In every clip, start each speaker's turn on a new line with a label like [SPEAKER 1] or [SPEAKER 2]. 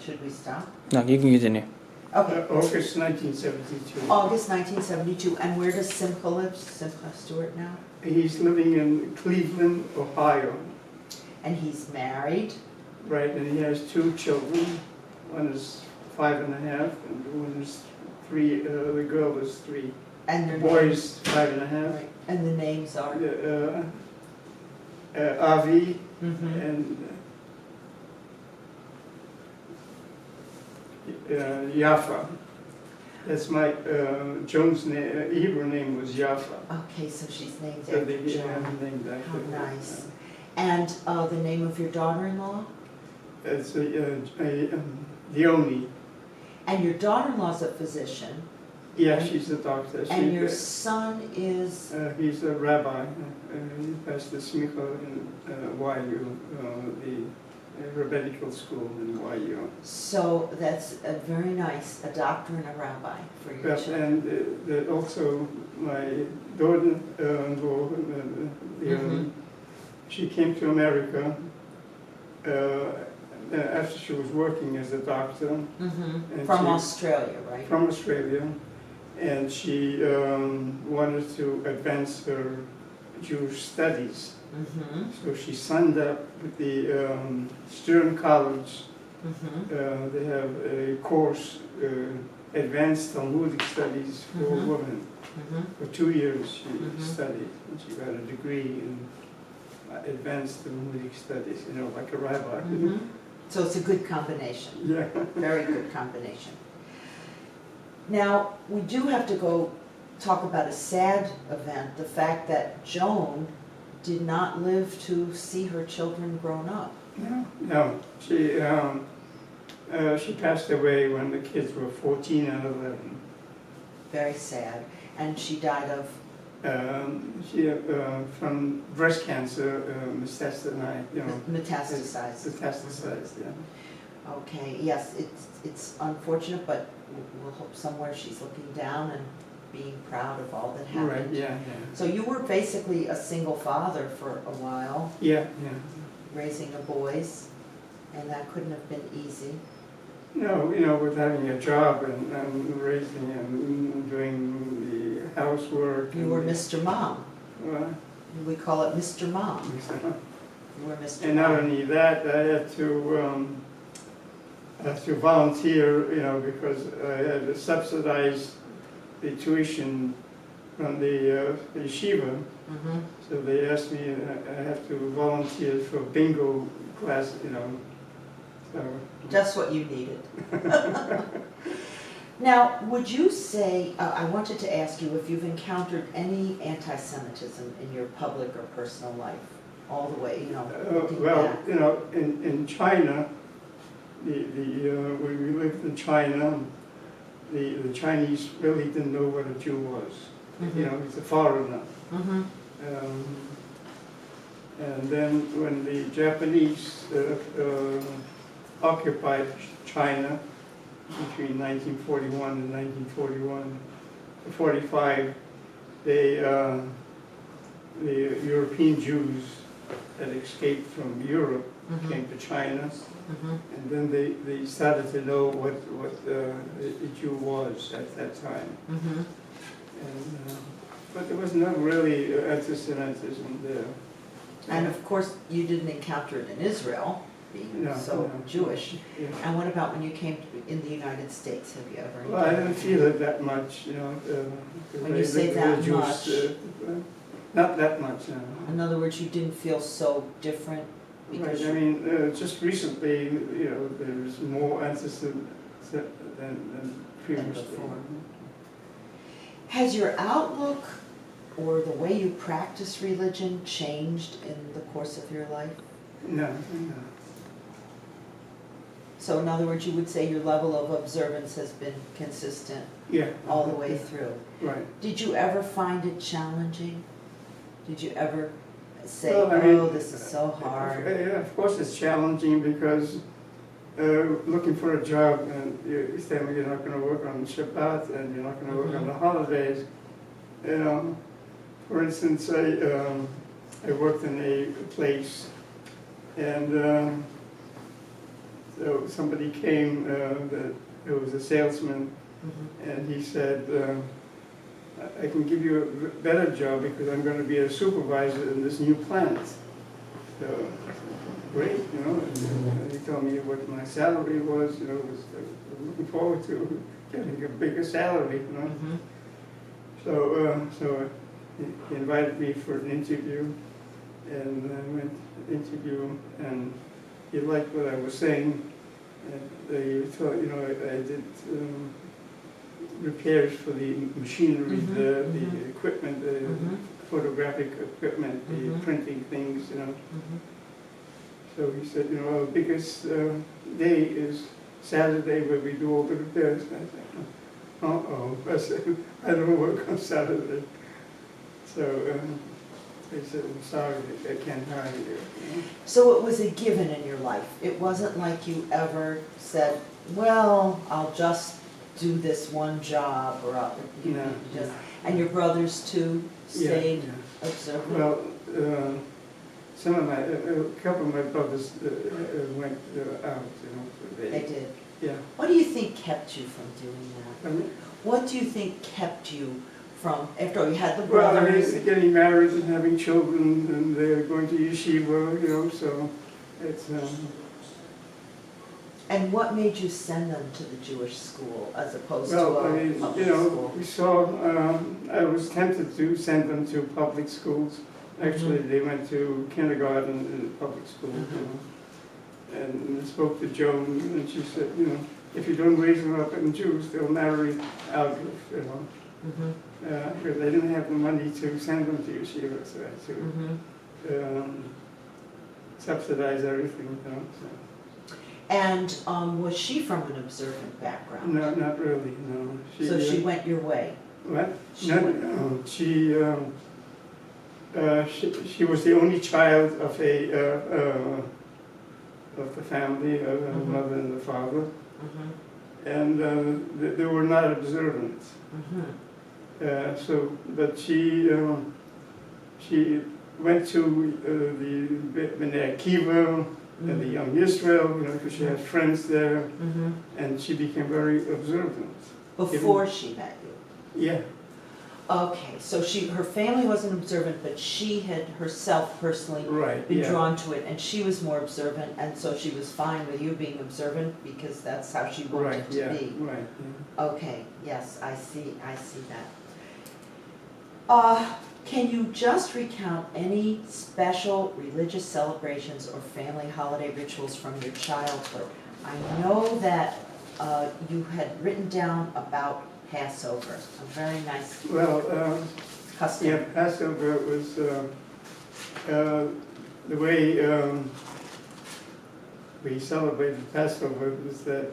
[SPEAKER 1] Should we stop?
[SPEAKER 2] No, you can continue.
[SPEAKER 1] Okay.
[SPEAKER 3] August 1972.
[SPEAKER 1] August 1972. And where does Simcha live? Simcha Stewart now?
[SPEAKER 3] He's living in Cleveland, Ohio,
[SPEAKER 1] And he's married.
[SPEAKER 3] right? And he has 2 children. One is 5.5, and one is 3. The girl is 3.
[SPEAKER 1] And
[SPEAKER 3] The
[SPEAKER 1] their
[SPEAKER 3] boy
[SPEAKER 1] names,
[SPEAKER 3] is 5.5.
[SPEAKER 1] right. And the names are?
[SPEAKER 3] Avi
[SPEAKER 1] Mm-hmm.
[SPEAKER 3] and Yafa. That's my Joan's name. Hebrew name was Yafa.
[SPEAKER 1] Okay, so she's named
[SPEAKER 3] So
[SPEAKER 1] after
[SPEAKER 3] they
[SPEAKER 1] Joan.
[SPEAKER 3] named after
[SPEAKER 1] How
[SPEAKER 3] her.
[SPEAKER 1] nice. And the name of your daughter-in-law?
[SPEAKER 3] It's Leonie.
[SPEAKER 1] And your daughter-in-law's a physician.
[SPEAKER 3] Yeah, she's a doctor.
[SPEAKER 1] And your son is?
[SPEAKER 3] He's a rabbi. He passed the smicha in YU, the rabbinical school in YU.
[SPEAKER 1] So that's very nice, a doctor and a rabbi for your
[SPEAKER 3] But,
[SPEAKER 1] children.
[SPEAKER 3] and also my daughter-in-law,
[SPEAKER 1] Mhm.
[SPEAKER 3] she came to America after she was working as a doctor
[SPEAKER 1] Mhm.
[SPEAKER 3] and
[SPEAKER 1] From
[SPEAKER 3] she-
[SPEAKER 1] Australia, right?
[SPEAKER 3] from Australia, and she wanted to advance her Jewish studies.
[SPEAKER 1] Mhm.
[SPEAKER 3] So she signed up with the Stern College.
[SPEAKER 1] Mhm.
[SPEAKER 3] They have a course, Advanced Talmudic Studies for
[SPEAKER 1] Mhm.
[SPEAKER 3] Women.
[SPEAKER 1] Mhm.
[SPEAKER 3] For 2 years she
[SPEAKER 1] Mhm.
[SPEAKER 3] studied, and she got a degree in Advanced Talmudic Studies, like a rabbi.
[SPEAKER 1] Mhm. So it's a good combination,
[SPEAKER 3] Yeah.
[SPEAKER 1] very good combination. Now, we do have to go talk about a sad event, the fact that Joan did not live to see her children grown up.
[SPEAKER 3] No. She passed away when the kids were 14 and 11.
[SPEAKER 1] Very sad. And she died of?
[SPEAKER 3] She from breast cancer, metastasized, metastasized, yeah.
[SPEAKER 1] Okay, yes, it's unfortunate, but we'll hope somewhere she's looking down and being proud of all that happened.
[SPEAKER 3] Right, yeah.
[SPEAKER 1] So you were basically a single father for a while,
[SPEAKER 3] Yeah.
[SPEAKER 1] raising the boys, and that couldn't have been easy.
[SPEAKER 3] No, with having a job and raising and doing the housework.
[SPEAKER 1] You were Mr. Mom.
[SPEAKER 3] Well,
[SPEAKER 1] We call it Mr. Mom. You were Mr.
[SPEAKER 3] and not
[SPEAKER 1] Mom.
[SPEAKER 3] only that, I had to volunteer, because I had to subsidize the tuition from the yeshiva.
[SPEAKER 1] Mhm.
[SPEAKER 3] So they asked me, I have to volunteer for bingo class, so.
[SPEAKER 1] Just what you needed. Now, would you say, I wanted to ask you if you've encountered any anti-Semitism in your public or personal life, all the way, looking
[SPEAKER 3] Well,
[SPEAKER 1] back?
[SPEAKER 3] in China, when we lived in China, the Chinese really didn't know what a Jew was.
[SPEAKER 1] Mhm.
[SPEAKER 3] He's a foreigner.
[SPEAKER 1] Mhm.
[SPEAKER 3] And then when the Japanese occupied China between 1941 and 1941 to 45, the European Jews that escaped from Europe
[SPEAKER 1] Mhm.
[SPEAKER 3] came to China,
[SPEAKER 1] Mhm.
[SPEAKER 3] and then they started to know what a Jew was at that time.
[SPEAKER 1] Mhm.
[SPEAKER 3] But there was not really anti-Semitism there.
[SPEAKER 1] And of course, you didn't encounter it in Israel, being
[SPEAKER 3] No,
[SPEAKER 1] so
[SPEAKER 3] no.
[SPEAKER 1] Jewish.
[SPEAKER 3] Yeah.
[SPEAKER 1] And what about when you came in the United States? Have you ever?
[SPEAKER 3] Well, I didn't feel it that much,
[SPEAKER 1] When you say that much.
[SPEAKER 3] Not that much, no.
[SPEAKER 1] In other words, you didn't feel so different
[SPEAKER 3] Right,
[SPEAKER 1] because
[SPEAKER 3] I mean, just recently, there's more anti-Semitism than previously.
[SPEAKER 1] before. Has your outlook or the way you practice religion changed in the course of your life?
[SPEAKER 3] No.
[SPEAKER 1] So in other words, you would say your level of observance has been consistent
[SPEAKER 3] Yeah.
[SPEAKER 1] all the way through.
[SPEAKER 3] Right.
[SPEAKER 1] Did you ever find it challenging? Did you ever say,
[SPEAKER 3] Well, I mean,
[SPEAKER 1] oh, this is so hard?
[SPEAKER 3] Yeah, of course it's challenging because looking for a job and you say you're not going to work on Shabbat and you're not going to work on the holidays. For instance, I worked in a place and So somebody came, it was a salesman,
[SPEAKER 1] Mhm.
[SPEAKER 3] and he said, I can give you a better job because I'm going to be a supervisor in this new plant. So, great, you know, and he told me what my salary was, you know, I was looking forward to getting a bigger salary, you know.
[SPEAKER 1] Mhm.
[SPEAKER 3] So he invited me for an interview, and I went to interview, and he liked what I was saying, and he thought, you know, I did repairs for the machinery,
[SPEAKER 1] Mhm,
[SPEAKER 3] the
[SPEAKER 1] mhm.
[SPEAKER 3] equipment, the
[SPEAKER 1] Mhm.
[SPEAKER 3] photographic equipment, the
[SPEAKER 1] Mhm.
[SPEAKER 3] printing things, you know.
[SPEAKER 1] Mhm.
[SPEAKER 3] So he said, you know, our biggest day is Saturday where we do all the repairs. And I said, uh-oh, I said, I don't work on Saturday. So they said, I'm sorry, I can't hire you. You know?
[SPEAKER 1] So it was a given in your life. It wasn't like you ever said, well, I'll just do this one job, or you
[SPEAKER 3] No,
[SPEAKER 1] just,
[SPEAKER 3] no.
[SPEAKER 1] and your brothers too stayed
[SPEAKER 3] Yeah.
[SPEAKER 1] observant?
[SPEAKER 3] Well, some of a couple of my brothers went out, you know. So
[SPEAKER 1] They did.
[SPEAKER 3] Yeah.
[SPEAKER 1] What do you think kept you from doing that?
[SPEAKER 3] I mean,
[SPEAKER 1] What do you think kept you from, after all, you had the
[SPEAKER 3] well, I
[SPEAKER 1] brothers?
[SPEAKER 3] mean, getting married and having children, and they're going to yeshiva, you know, so it's,
[SPEAKER 1] And what made you send them to the Jewish school as opposed to
[SPEAKER 3] well, I
[SPEAKER 1] a
[SPEAKER 3] mean,
[SPEAKER 1] public
[SPEAKER 3] you know,
[SPEAKER 1] school?
[SPEAKER 3] we saw, I was tempted to send them to public schools. Actually, they went to kindergarten in public school, you know. And I spoke to Joan, and she said, you know, if you don't raise them up in Jews, they'll marry out of, you know.
[SPEAKER 1] Mhm.
[SPEAKER 3] Because they didn't have the money to send them to yeshiva, so I had to
[SPEAKER 1] Mhm.
[SPEAKER 3] subsidize everything, you know. So.
[SPEAKER 1] And was she from an observant background?
[SPEAKER 3] No, not really, no.
[SPEAKER 1] So she went your way?
[SPEAKER 3] What?
[SPEAKER 1] She
[SPEAKER 3] No,
[SPEAKER 1] went-
[SPEAKER 3] no, she was the only child of of the family, of the
[SPEAKER 1] Mhm.
[SPEAKER 3] mother and the father,
[SPEAKER 1] Mhm.
[SPEAKER 3] and they were not observant.
[SPEAKER 1] Mhm.
[SPEAKER 3] So, but she went to the Bnei Akiva and the Young Israel, you know, because she had friends there,
[SPEAKER 1] Mhm.
[SPEAKER 3] and she became very observant.
[SPEAKER 1] Before she met you?
[SPEAKER 3] Yeah,
[SPEAKER 1] Okay, so her family wasn't observant, but she had herself personally
[SPEAKER 3] right,
[SPEAKER 1] been
[SPEAKER 3] yeah.
[SPEAKER 1] drawn to it, and she was more observant, and so she was fine with you being observant because that's how she wanted
[SPEAKER 3] Right,
[SPEAKER 1] to
[SPEAKER 3] yeah,
[SPEAKER 1] be.
[SPEAKER 3] right. Yeah.
[SPEAKER 1] Okay, yes, I see that. Can you just recount any special religious celebrations or family holiday rituals from your childhood? I know that you had written down about Passover, a very nice
[SPEAKER 3] Well,
[SPEAKER 1] custom.
[SPEAKER 3] yeah, Passover was the way we celebrated Passover was that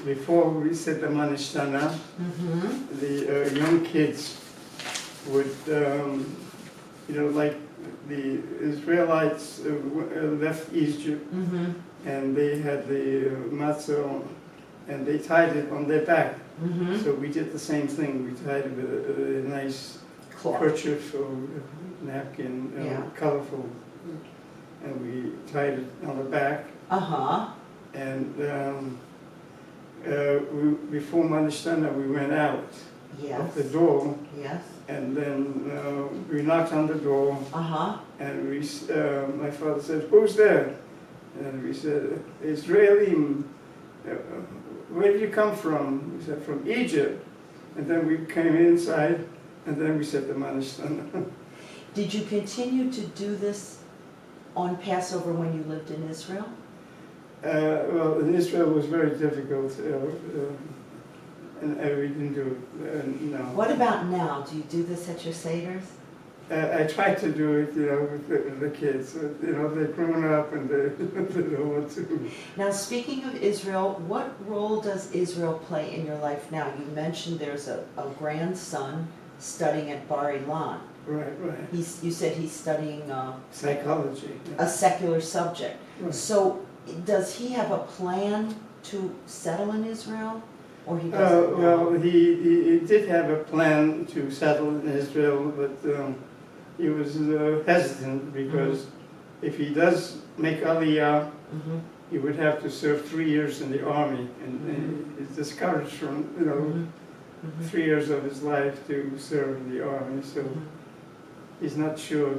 [SPEAKER 3] before we set the Manishtana,
[SPEAKER 1] Mm-hmm.
[SPEAKER 3] the young kids would, you know, like the Israelites left Egypt,
[SPEAKER 1] Mm-hmm.
[SPEAKER 3] and they had the matzah, and they tied it on their back.
[SPEAKER 1] Mm-hmm.
[SPEAKER 3] So we did the same thing. We tied it with a nice
[SPEAKER 1] Cloth.
[SPEAKER 3] kerchief or napkin,
[SPEAKER 1] Yeah.
[SPEAKER 3] colorful, and we tied it on the back.
[SPEAKER 1] Uh-huh.
[SPEAKER 3] And before Manishtana, we went out
[SPEAKER 1] Yes.
[SPEAKER 3] of the door,
[SPEAKER 1] Yes.
[SPEAKER 3] and then we knocked on the door,
[SPEAKER 1] Uh-huh.
[SPEAKER 3] and my father said, "Who's there?" And we said, "Israelim. Where did you come from?" We said, "From Egypt." And then we came inside, and then we said the Manishtana.
[SPEAKER 1] Did you continue to do this on Passover when you lived in Israel?
[SPEAKER 3] Well, in Israel it was very difficult, and we didn't do it, no.
[SPEAKER 1] What about now? Do you do this at your Seders?
[SPEAKER 3] I tried to do it, you know, with the kids. You know, they're grown up and they don't want to.
[SPEAKER 1] Now, speaking of Israel, what role does Israel play in your life now? You mentioned there's a grandson studying at Bar Ilan.
[SPEAKER 3] Right, right.
[SPEAKER 1] You said he's studying
[SPEAKER 3] Psychology.
[SPEAKER 1] a
[SPEAKER 3] Yeah.
[SPEAKER 1] secular subject.
[SPEAKER 3] Right.
[SPEAKER 1] So does he have a plan to settle in Israel? Or he doesn't know?
[SPEAKER 3] Well, he did have a plan to settle in Israel, but he was hesitant because if he does make Aliyah,
[SPEAKER 1] Mhm,
[SPEAKER 3] he would have to serve 3 years in the army, and he's discouraged from,
[SPEAKER 1] mhm, mhm,
[SPEAKER 3] 3 years of his life to serve in the army, so
[SPEAKER 1] mhm.
[SPEAKER 3] he's not sure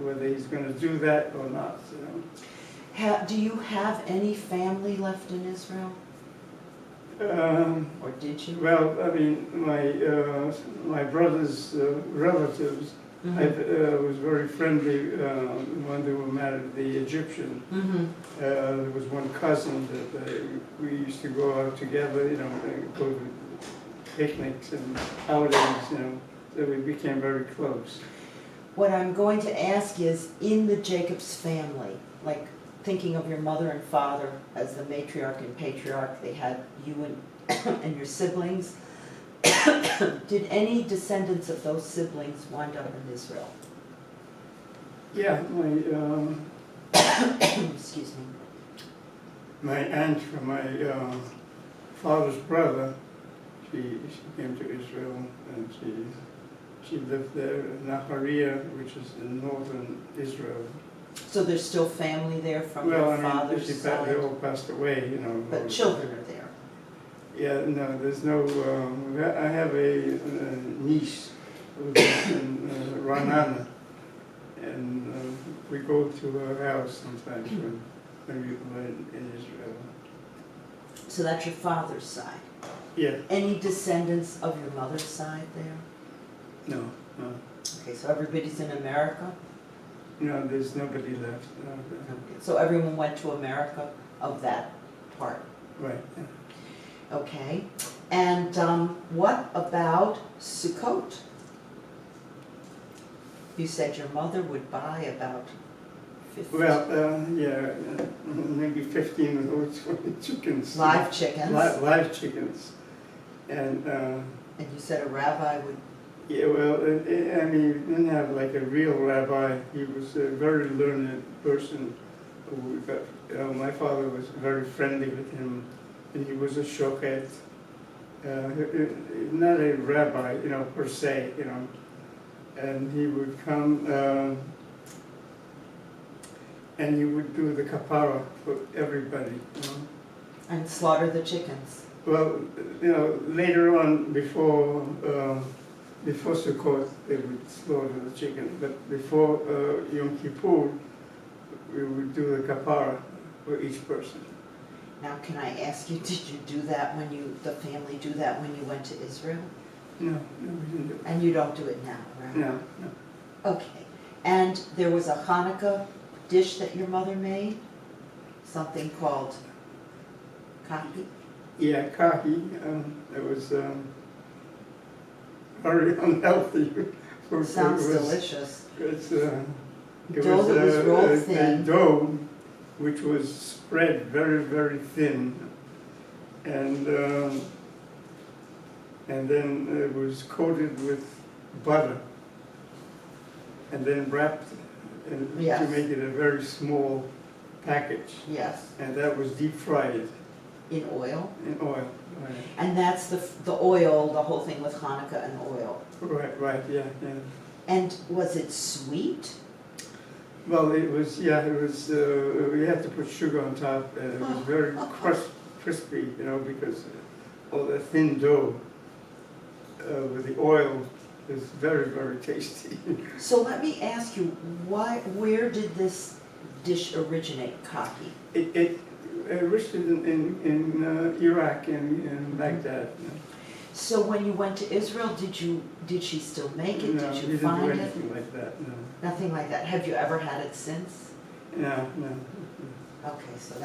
[SPEAKER 3] whether he's gonna do that or not,
[SPEAKER 1] Do you have any family left in Israel, or did you?
[SPEAKER 3] Well, I mean, my brother's relatives, I
[SPEAKER 1] Mhm,
[SPEAKER 3] was very friendly when they were married, the Egyptian.
[SPEAKER 1] mhm.
[SPEAKER 3] There was one cousin that we used to go out together, and go to picnics and outings, so we became very close.
[SPEAKER 1] What I'm going to ask is, in the Jacobs family, like thinking of your mother and father as the matriarch and patriarch, they had you and your siblings. Did any descendants of those siblings wind up in Israel?
[SPEAKER 3] Yeah,
[SPEAKER 1] Excuse me.
[SPEAKER 3] my aunt from my father's brother, she came to Israel, and she lived there in Nahariya, which is in northern Israel.
[SPEAKER 1] So there's still family there from
[SPEAKER 3] Well,
[SPEAKER 1] your
[SPEAKER 3] I mean,
[SPEAKER 1] father's
[SPEAKER 3] they
[SPEAKER 1] side?
[SPEAKER 3] all passed away,
[SPEAKER 1] But children are there?
[SPEAKER 3] Yeah, no, there's no, I have a niece who lives in Ra'anana, and we go to her house sometimes when we were in Israel.
[SPEAKER 1] So that's your father's side.
[SPEAKER 3] Yeah,
[SPEAKER 1] Any descendants of your mother's side there?
[SPEAKER 3] no, no,
[SPEAKER 1] Okay, so everybody's in America?
[SPEAKER 3] no, there's nobody left. No,
[SPEAKER 1] So everyone went to America of that part?
[SPEAKER 3] right.
[SPEAKER 1] Okay, and what about Sukkot? You said your mother would buy about 50
[SPEAKER 3] Well, yeah, maybe 15 of those chickens.
[SPEAKER 1] live chickens,
[SPEAKER 3] Live chickens. And,
[SPEAKER 1] and you said a rabbi would,
[SPEAKER 3] yeah, well, I mean, we didn't have like a real rabbi. He was a very learned person. My father was very friendly with him, and he was a shochet. Not a rabbi, per se, And he would come, and he would do the kapara for everybody,
[SPEAKER 1] and slaughter the chickens.
[SPEAKER 3] Well, later on, before Sukkot, they would slaughter the chicken, but before Yom Kippur, we would do the kapara for each person.
[SPEAKER 1] Now, can I ask you, did you do that the family do that when you went to Israel?
[SPEAKER 3] No, we didn't do it.
[SPEAKER 1] And you don't do it now, right?
[SPEAKER 3] No.
[SPEAKER 1] Okay, and there was a Hanukkah dish that your mother made? Something called kaki?
[SPEAKER 3] Yeah, kaki, it was very unhealthy.
[SPEAKER 1] Sounds delicious.
[SPEAKER 3] It
[SPEAKER 1] Dough that was rolled
[SPEAKER 3] a
[SPEAKER 1] thin.
[SPEAKER 3] dough which was spread very, very thin, and then it was coated with butter, and then wrapped to
[SPEAKER 1] Yes.
[SPEAKER 3] make it a very small package,
[SPEAKER 1] Yes,
[SPEAKER 3] and that was deep fried
[SPEAKER 1] in oil.
[SPEAKER 3] in oil.
[SPEAKER 1] And that's the oil, the whole thing with Hanukkah and oil.
[SPEAKER 3] Right, yeah.
[SPEAKER 1] And was it sweet?
[SPEAKER 3] Well, it was, we had to put sugar on top, and it was very crispy, because all the thin dough with the oil is very, very tasty.
[SPEAKER 1] So let me ask you, where did this dish originate, kaki?
[SPEAKER 3] It originated in Iraq and in Baghdad.
[SPEAKER 1] So when you went to Israel, did she still make it?
[SPEAKER 3] No,
[SPEAKER 1] Did
[SPEAKER 3] we
[SPEAKER 1] you
[SPEAKER 3] didn't do
[SPEAKER 1] find it?
[SPEAKER 3] anything like that, no.
[SPEAKER 1] Nothing like that. Have you ever had it since?
[SPEAKER 3] No.
[SPEAKER 1] Okay, so that